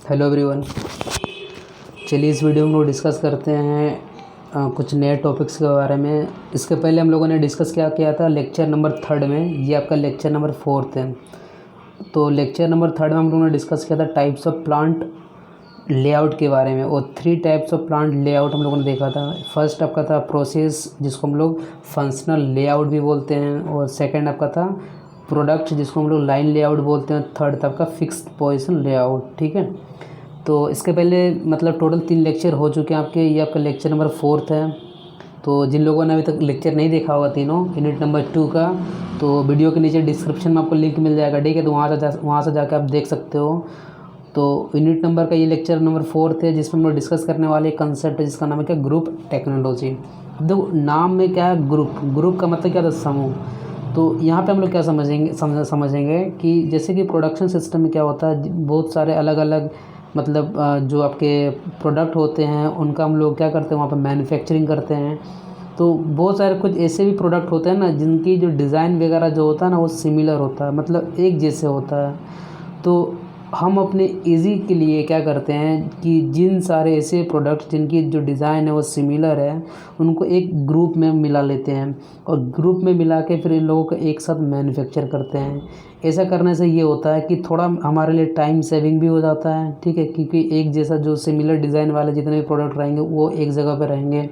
Hello everyone. चलिए इस video में हम लोग डिस्कस करते हैं कुछ नए टॉपिक्स के बारे में। इसके पहले हम लोगों ने डिस्कस क्या किया था लेक्चर नंबर 3 में। ये आपका लेक्चर नंबर 4 है। तो लेक्चर नंबर 3 में हम लोगों ने डिस्कस किया था टाइप्स ऑफ प्लांट लेआउट के बारे में, और 3 टाइप्स ऑफ प्लांट लेआउट हम लोगों ने देखा था। फर्स्ट आपका था प्रोसेस, जिसको हम लोग फंक्शनल लेआउट भी बोलते हैं, और सेकंड आपका था प्रोडक्ट, जिसको हम लोग लाइन लेआउट बोलते हैं। थर्ड था आपका फिक्स्ड पोजीशन लेआउट। ठीक है, तो इसके पहले मतलब टोटल 3 लेक्चर हो चुके हैं आपके। ये आपका लेक्चर नंबर 4 है। तो जिन लोगों ने अभी तक लेक्चर नहीं देखा होगा तीनों यूनिट नंबर 2 का, तो वीडियो के नीचे डिस्क्रिप्शन में आपको लिंक मिल जाएगा। ठीक है, तो वहाँ से जाकर आप देख सकते हो। तो यूनिट नंबर का ये लेक्चर नंबर 4 है, जिसमें हम लोग डिस्कस करने वाले कंसेप्ट है जिसका नाम है क्या, ग्रुप टेक्नोलॉजी। देखो नाम में क्या है, ग्रुप का मतलब क्या था, समूह। तो यहाँ पे हम लोग क्या समझेंगे कि जैसे कि प्रोडक्शन सिस्टम में क्या होता है, बहुत सारे अलग अलग मतलब जो आपके प्रोडक्ट होते हैं उनका हम लोग क्या करते हैं, वहाँ पर मैन्युफैक्चरिंग करते हैं। तो बहुत सारे कुछ ऐसे भी प्रोडक्ट होते हैं ना, जिनकी जो डिज़ाइन वगैरह जो होता है ना, वो सिमिलर होता है, मतलब एक जैसे होता है। तो हम अपने इजी के लिए क्या करते हैं कि जिन सारे ऐसे प्रोडक्ट्स जिनकी जो डिज़ाइन है वो सिमिलर है, उनको एक ग्रुप में मिला लेते हैं, और ग्रुप में मिला के फिर इन लोगों को एक साथ मैन्युफैक्चर करते हैं। ऐसा करने से ये होता है कि थोड़ा हमारे लिए टाइम सेविंग भी हो जाता है। ठीक है, क्योंकि एक जैसा जो सिमिलर डिज़ाइन वाले जितने भी प्रोडक्ट रहेंगे वो एक जगह पर रहेंगे,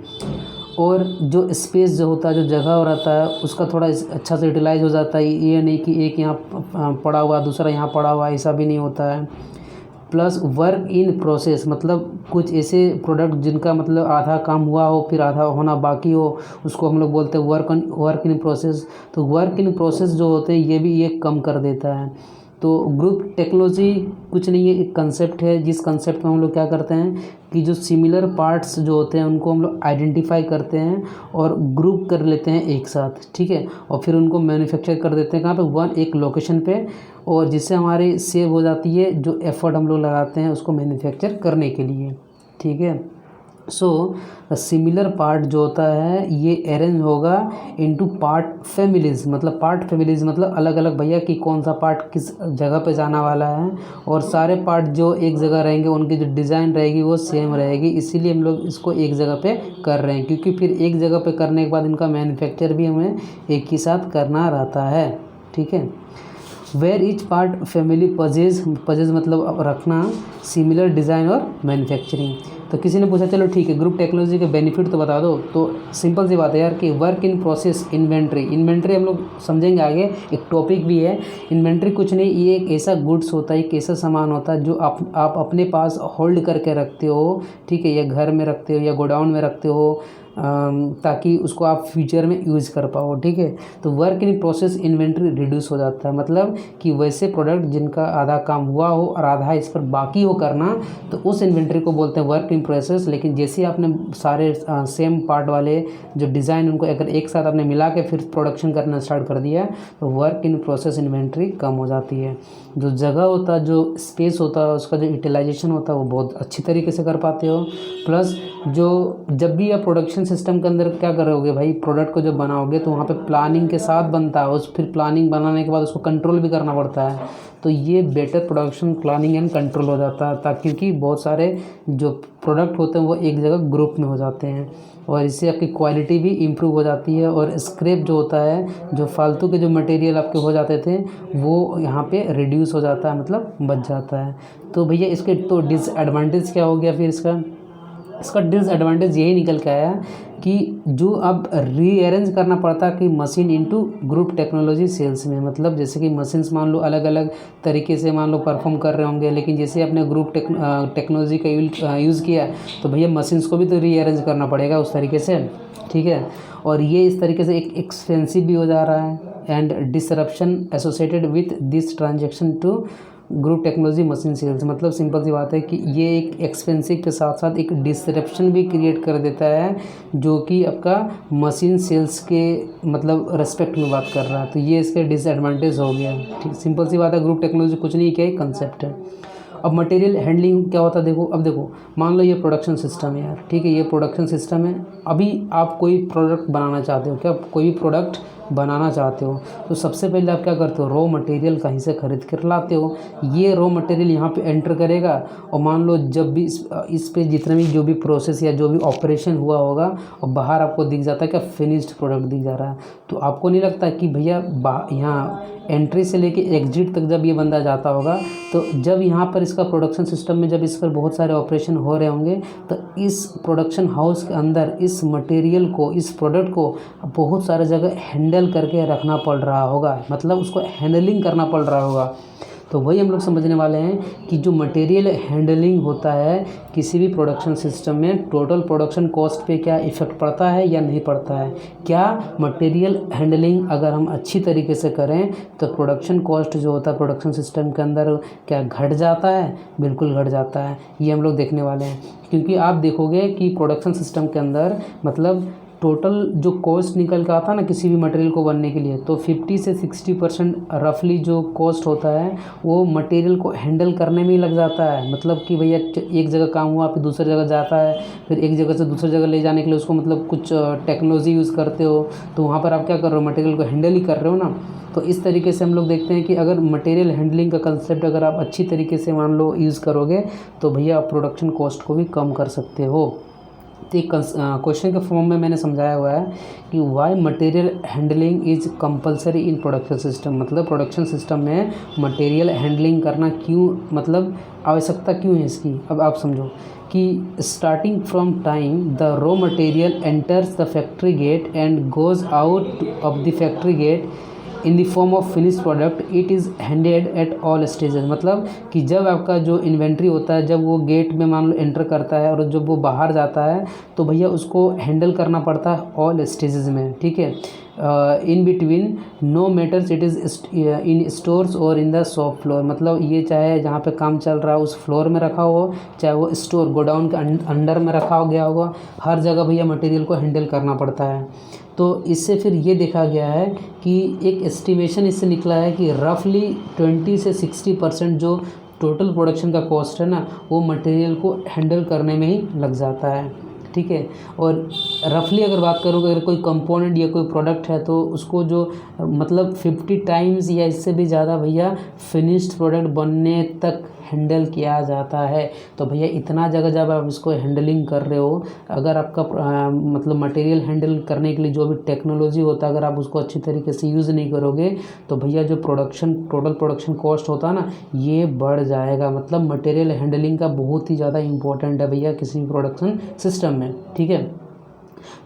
और जो स्पेस जो होता है, जो जगह रहता है, उसका थोड़ा अच्छा से यूटिलाइज हो जाता है। ये नहीं कि एक यहाँ पड़ा हुआ दूसरा यहाँ पड़ा हुआ, ऐसा भी नहीं होता है। प्लस वर्क इन प्रोसेस, मतलब कुछ ऐसे प्रोडक्ट जिनका मतलब आधा काम हुआ हो फिर आधा होना बाकी हो, उसको हम लोग बोलते हैं वर्क इन प्रोसेस। तो वर्क इन प्रोसेस जो होते हैं ये कम कर देता है। तो ग्रुप टेक्नोलॉजी कुछ नहीं है, एक कंसेप्ट है, जिस कंसेप्ट में हम लोग क्या करते हैं कि जो सिमिलर पार्ट्स जो होते हैं उनको हम लोग आइडेंटिफाई करते हैं और ग्रुप कर लेते हैं एक साथ। ठीक है, और फिर उनको मैन्युफैक्चर कर देते हैं कहाँ पे, एक लोकेशन पे, और जिससे हमारी सेव हो जाती है जो एफर्ट हम लोग लगाते हैं उसको मैन्युफैक्चर करने के लिए। ठीक है, सो सिमिलर पार्ट जो होता है ये अरेंज होगा इनटू पार्ट फैमिलीज़, मतलब पार्ट फैमिलीज़ मतलब अलग अलग भैया कि कौन सा पार्ट किस जगह पे जाना वाला है, और सारे पार्ट जो एक जगह रहेंगे उनकी जो डिज़ाइन रहेगी वो सेम रहेगी। इसीलिए हम लोग इसको एक जगह पे कर रहे हैं, क्योंकि फिर एक जगह पे करने के बाद इनका मैन्युफैक्चर भी हमें एक ही साथ करना रहता है। ठीक है, where each part family pages मतलब रखना सिमिलर डिज़ाइन और मैन्युफैक्चरिंग। तो किसी ने पूछा चलो ठीक है, ग्रुप टेक्नोलॉजी के बेनिफिट तो बता दो। तो सिंपल सी बात है यार कि वर्क इन प्रोसेस इन्वेंट्री हम लोग समझेंगे आगे, एक टॉपिक भी है। इन्वेंट्री कुछ नहीं, ये एक ऐसा गुड्स होता है, एक ऐसा सामान होता है जो आप अपने पास होल्ड करके रखते हो। ठीक है, या घर में रखते हो या गोडाउन में रखते हो, ताकि उसको आप फ्यूचर में यूज़ कर पाओ। ठीक है, तो work in process inventory reduce हो जाता है, मतलब कि वैसे प्रोडक्ट जिनका आधा काम हुआ हो और आधा इस पर बाकी हो करना, तो उस इन्वेंट्री को बोलते हैं वर्क इन प्रोसेस। लेकिन जैसे आपने सारे सेम पार्ट वाले जो डिज़ाइन उनको अगर एक साथ आपने मिला के फिर प्रोडक्शन करना स्टार्ट कर दिया, तो वर्क इन प्रोसेस इन्वेंट्री कम हो जाती है। जो जगह होता है, जो स्पेस होता है, उसका जो यूटिलाइजेशन होता है वो बहुत अच्छी तरीके से कर पाते हो। प्लस जो जब भी आप प्रोडक्शन सिस्टम के अंदर क्या करोगे भाई, प्रोडक्ट को जब बनाओगे तो वहाँ पे प्लानिंग के साथ बनता है, उस फिर प्लानिंग बनाने के बाद उसको कंट्रोल भी करना पड़ता है। तो ये better production planning and control हो जाता है, ताकि क्योंकि बहुत सारे जो प्रोडक्ट होते हैं वो एक जगह ग्रुप में हो जाते हैं, और इससे आपकी क्वालिटी भी इम्प्रूव हो जाती है, और स्क्रैप जो होता है, जो फालतू के जो मटेरियल आपके हो जाते थे वो यहाँ पे रिड्यूस हो जाता है, मतलब बच जाता है। तो भैया इसके तो डिसएडवांटेज क्या हो गया, फिर इसका डिसएडवांटेज यही निकल के आया कि जो अब रीअरेंज करना पड़ता है कि machine into group technology cells में, मतलब जैसे कि मशीन्स मान लो अलग अलग तरीके से मान लो परफॉर्म कर रहे होंगे, लेकिन जैसे अपने ग्रुप टेक्नोलॉजी का यूज़ किया तो भैया मशीन्स को भी तो रीअरेंज करना पड़ेगा उस तरीके से। ठीक है, और ये इस तरीके से एक एक्सपेंसिव भी हो जा रहा है, and disruption associated with this transaction to group technology machine cells, मतलब सिंपल सी बात है कि ये एक एक्सपेंसिव के साथ साथ एक डिसरप्शन भी क्रिएट कर देता है, जो कि आपका मशीन सेल्स के मतलब रेस्पेक्ट में बात कर रहा है। तो ये इसके डिसएडवांटेज हो गया। ठीक, सिंपल सी बात है, ग्रुप टेक्नोलॉजी कुछ नहीं, क्या कंसेप्ट है। अब मटेरियल हैंडलिंग क्या होता है, देखो मान लो ये प्रोडक्शन सिस्टम है यार। ठीक है, ये प्रोडक्शन सिस्टम है। अभी आप कोई प्रोडक्ट बनाना चाहते हो, क्या कोई भी प्रोडक्ट बनाना चाहते हो तो सबसे पहले आप क्या करते हो, रॉ मटेरियल कहीं से खरीद कर लाते हो। ये रॉ मटेरियल यहाँ पे एंटर करेगा और मान लो जब भी इस पे जितने भी जो भी प्रोसेस या जो भी ऑपरेशन हुआ होगा और बाहर आपको दिख जाता है क्या, फिनिश्ड प्रोडक्ट दिख जा रहा है। तो आपको नहीं लगता कि भैया यहाँ एंट्री से लेके एग्जिट तक जब ये बंदा जाता होगा तो जब यहाँ पर इसका प्रोडक्शन सिस्टम में जब इस पर बहुत सारे ऑपरेशन हो रहे होंगे तो इस प्रोडक्शन हाउस के अंदर इस मटेरियल को, इस प्रोडक्ट को बहुत सारे जगह हैंडल करके रखना पड़ रहा होगा, मतलब उसको हैंडलिंग करना पड़ रहा होगा। तो वही हम लोग समझने वाले हैं कि जो मटेरियल हैंडलिंग होता है किसी भी प्रोडक्शन सिस्टम में, टोटल प्रोडक्शन कॉस्ट पे क्या इफ़ेक्ट पड़ता है या नहीं पड़ता है। क्या मटेरियल हैंडलिंग अगर हम अच्छी तरीके से करें तो प्रोडक्शन कॉस्ट जो होता है प्रोडक्शन सिस्टम के अंदर क्या घट जाता है, बिल्कुल घट जाता है। ये हम लोग देखने वाले हैं, क्योंकि आप देखोगे कि प्रोडक्शन सिस्टम के अंदर मतलब टोटल जो कॉस्ट निकल के आता ना किसी भी मटेरियल को बनने के लिए, तो 50 से 60% रफली जो कॉस्ट होता है वो मटेरियल को हैंडल करने में ही लग जाता है। मतलब कि भैया एक जगह काम हुआ फिर दूसरी जगह जाता है, फिर एक जगह से दूसरी जगह ले जाने के लिए उसको मतलब कुछ टेक्नोलॉजी यूज़ करते हो, तो वहाँ पर आप क्या कर रहे हो, मटेरियल को हैंडल ही कर रहे हो ना। तो इस तरीके से हम लोग देखते हैं कि अगर मटेरियल हैंडलिंग का कंसेप्ट अगर आप अच्छी तरीके से मान लो यूज़ करोगे तो भैया आप प्रोडक्शन कॉस्ट को भी कम कर सकते हो। तो एक क्वेश्चन के फॉर्म में मैंने समझाया हुआ है कि why material handling is compulsory in production system, मतलब प्रोडक्शन सिस्टम में मटेरियल हैंडलिंग करना क्यों, मतलब आवश्यकता क्यों है इसकी। अब आप समझो कि starting from time the raw material enters the factory gate and goes out of the factory gate in the form of finish product it is handed at all stages. मतलब कि जब आपका जो इन्वेंट्री होता है जब वो गेट में मान लो एंटर करता है और जब वो बाहर जाता है तो भैया उसको हैंडल करना पड़ता है ऑल स्टेजेस में, ठीक है। In between no matters it is in stores और इन द शॉप फ्लोर, मतलब ये चाहे जहाँ पे काम चल रहा है उस फ्लोर में रखा हो, चाहे वो स्टोर गोडाउन के अंडर में रखा हो गया होगा, हर जगह भैया मटेरियल को हैंडल करना पड़ता है। तो इससे फिर ये देखा गया है कि एक एस्टिमेशन इससे निकला है कि रफली 20 से 60% जो टोटल प्रोडक्शन का कॉस्ट है ना वो मटेरियल को हैंडल करने में ही लग जाता है, ठीक है। और रफली अगर बात करूँ अगर कोई कंपोनेंट या कोई प्रोडक्ट है तो उसको जो मतलब 50 टाइम्स या इससे भी ज़्यादा भैया फिनिश्ड प्रोडक्ट बनने तक हैंडल किया जाता है। तो भैया इतना जगह जब आप इसको हैंडलिंग कर रहे हो, अगर आपका मतलब मटेरियल हैंडल करने के लिए जो भी टेक्नोलॉजी होता है अगर आप उसको अच्छी तरीके से यूज़ नहीं करोगे तो भैया जो टोटल प्रोडक्शन कॉस्ट होता है ना ये बढ़ जाएगा। मतलब मटेरियल हैंडलिंग का बहुत ही ज़्यादा इंपॉर्टेंट है भैया किसी भी प्रोडक्शन सिस्टम में, ठीक है।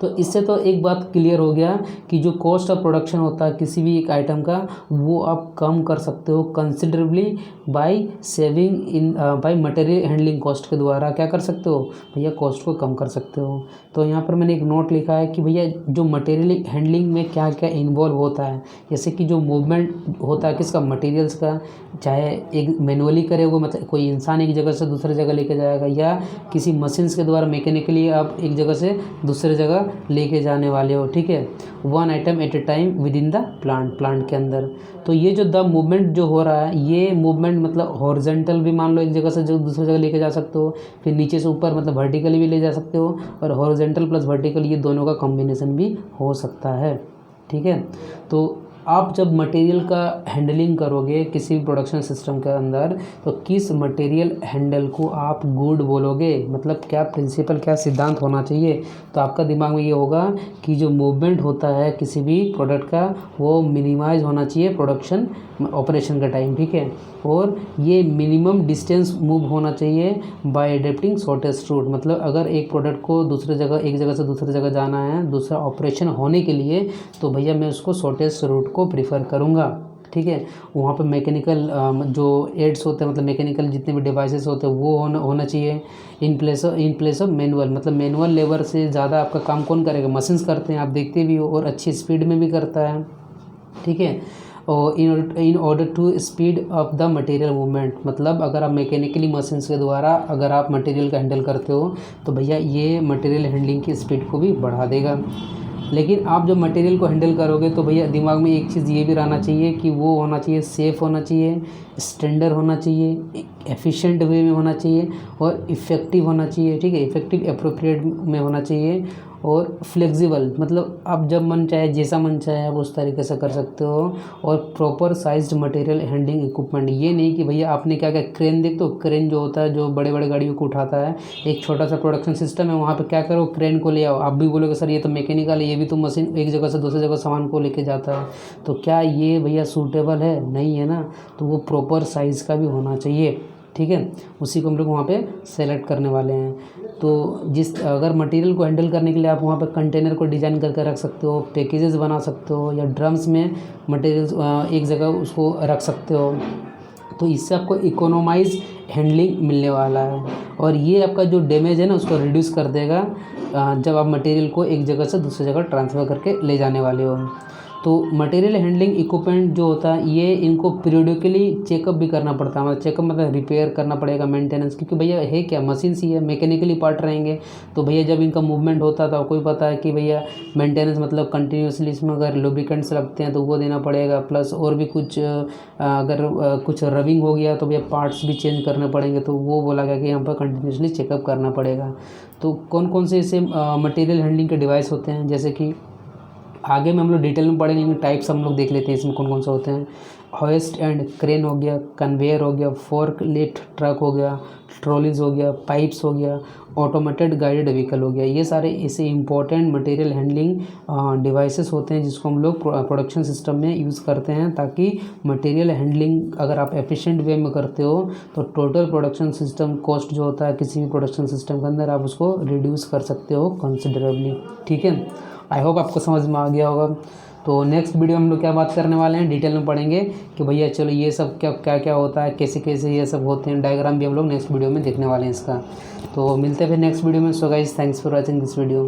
तो इससे तो एक बात क्लियर हो गया कि जो कॉस्ट ऑफ प्रोडक्शन होता है किसी भी एक आइटम का वो आप कम कर सकते हो considerably by saving in by material handling cost के द्वारा। क्या कर सकते हो भैया, कॉस्ट को कम कर सकते हो। तो यहाँ पर मैंने एक नोट लिखा है कि भैया जो मटेरियल हैंडलिंग में क्या क्या इन्वॉल्व होता है, जैसे कि जो मूवमेंट होता है किसका, मटेरियल्स का, चाहे एक मैनुअली करे वो मतलब कोई इंसान एक जगह से दूसरी जगह लेके जाएगा या किसी मशीन्स के द्वारा मैकेनिकली आप एक जगह से दूसरे जगह लेके जाने वाले हो, ठीक है। One item at a time within the plant के अंदर। तो ये जो द मूवमेंट जो हो रहा है ये मूवमेंट मतलब हॉरिजॉन्टल भी मान लो एक जगह से जो दूसरी जगह लेके जा सकते हो, फिर नीचे से ऊपर मतलब वर्टिकली भी ले जा सकते हो, और हॉरिजॉन्टल प्लस वर्टिकल ये दोनों का कॉम्बिनेशन भी हो सकता है, ठीक है। तो आप जब मटेरियल का हैंडलिंग करोगे किसी भी प्रोडक्शन सिस्टम के अंदर तो किस मटेरियल हैंडल को आप गुड बोलोगे, मतलब क्या प्रिंसिपल क्या सिद्धांत होना चाहिए। तो आपका दिमाग में ये होगा कि जो मूवमेंट होता है किसी भी प्रोडक्ट का वो मिनिमाइज होना चाहिए प्रोडक्शन ऑपरेशन का टाइम, ठीक है। और ये मिनिमम डिस्टेंस मूव होना चाहिए बाय अडेप्टिंग शॉर्टेस्ट रूट, मतलब अगर एक प्रोडक्ट को एक जगह से दूसरी जगह जाना है दूसरा ऑपरेशन होने के लिए तो भैया मैं उसको शॉर्टेस्ट रूट को प्रीफर करूँगा, ठीक है। वहाँ पे मैकेनिकल जो एड्स होते हैं मतलब मैकेनिकल जितने भी डिवाइसेस होते हैं वो होना चाहिए इन प्लेस ऑफ मैनुअल, मतलब मैनुअल लेबर से ज़्यादा आपका काम कौन करेगा, मशीन्स करते हैं, आप देखते भी हो, और अच्छी स्पीड में भी करता है, ठीक है। और in order to speed of the material movement, मतलब अगर आप मैकेनिकली मशीन्स के द्वारा अगर आप मटेरियल का हैंडल करते हो तो भैया ये मटेरियल हैंडलिंग की स्पीड को भी बढ़ा देगा। लेकिन आप जब मटेरियल को हैंडल करोगे तो भैया दिमाग में एक चीज़ ये भी रहना चाहिए कि वो होना चाहिए सेफ़ होना चाहिए, स्टैंडर्ड होना चाहिए, एफिशिएंट वे में होना चाहिए और इफ़ेक्टिव होना चाहिए, ठीक है, इफ़ेक्टिव अप्रोप्रिएट में होना चाहिए। और फ्लेक्सिबल, मतलब आप जब मन चाहे जैसा मन चाहे आप उस तरीके से कर सकते हो। और proper sized material handling equipment, ये नहीं कि भैया आपने क्या क्या क्रेन देख, तो क्रेन जो होता है जो बड़े बड़े गाड़ियों को उठाता है, एक छोटा सा प्रोडक्शन सिस्टम है, वहाँ पे क्या करो क्रेन को ले आओ। आप भी बोलोगे सर ये तो मैकेनिकल है, ये भी तो मशीन एक जगह से दूसरी जगह सामान को लेके जाता है, तो क्या ये भैया सूटेबल है? नहीं है ना। तो वो प्रॉपर साइज़ का भी होना चाहिए, ठीक है। उसी को हम लोग वहाँ पे सेलेक्ट करने वाले हैं। तो जिस अगर मटेरियल को हैंडल करने के लिए आप वहाँ पे कंटेनर को डिज़ाइन करके रख सकते हो, पैकेजेस बना सकते हो, या ड्रम्स में मटेरियल्स एक जगह उसको रख सकते हो। तो इससे आपको इकोनोमाइज हैंडलिंग मिलने वाला है, और ये आपका जो डैमेज है ना उसको रिड्यूस कर देगा जब आप मटेरियल को एक जगह से दूसरी जगह ट्रांसफ़र करके ले जाने वाले हो। तो मटेरियल हैंडलिंग इक्विपमेंट जो होता है ये इनको पीरियडिकली चेकअप भी करना पड़ता है, मतलब चेकअप मतलब रिपेयर करना पड़ेगा, मेंटेनेंस, क्योंकि भैया है क्या मशीन सी है, मैकेनिकली पार्ट रहेंगे। तो भैया जब इनका मूवमेंट होता है तो आपको भी पता है कि भैया मेंटेनेंस मतलब कंटिन्यूसली इसमें अगर लुब्रिकेंट्स लगते हैं तो वो देना पड़ेगा, प्लस और भी कुछ अगर कुछ रबिंग हो गया तो भैया पार्ट्स भी चेंज करने पड़ेंगे। तो वो बोला गया कि यहाँ पर कंटिन्यूसली चेकअप करना पड़ेगा। तो कौन कौन से ऐसे मटेरियल हैंडलिंग के डिवाइस होते हैं, जैसे कि आगे में हम लोग डिटेल में पढ़ेंगे, लेकिन टाइप्स हम लोग देख लेते हैं इसमें कौन कौन से होते हैं। होइस्ट एंड क्रेन हो गया, कन्वेयर हो गया, फोर्क लिफ्ट ट्रक हो गया, ट्रॉलीज हो गया, पाइप्स हो गया, ऑटोमेटेड गाइडेड व्हीकल हो गया। ये सारे ऐसे इंपॉर्टेंट मटेरियल हैंडलिंग डिवाइसेस होते हैं जिसको हम लोग प्रोडक्शन सिस्टम में यूज़ करते हैं, ताकि मटेरियल हैंडलिंग अगर आप एफिशिएंट वे में करते हो तो टोटल प्रोडक्शन सिस्टम कॉस्ट जो होता है किसी भी प्रोडक्शन सिस्टम के अंदर आप उसको रिड्यूस कर सकते हो कंसिडरेबली, ठीक है। आई होप आपको समझ में आ गया होगा। तो नेक्स्ट वीडियो हम लोग क्या बात करने वाले हैं, डिटेल में पढ़ेंगे कि भैया चलो ये सब क्या क्या क्या होता है, कैसे कैसे ये सब होते हैं, डायग्राम भी हम लोग नेक्स्ट वीडियो में देखने वाले हैं इसका। तो मिलते हैं फिर नेक्स्ट वीडियो में। So guys thanks for watching this video.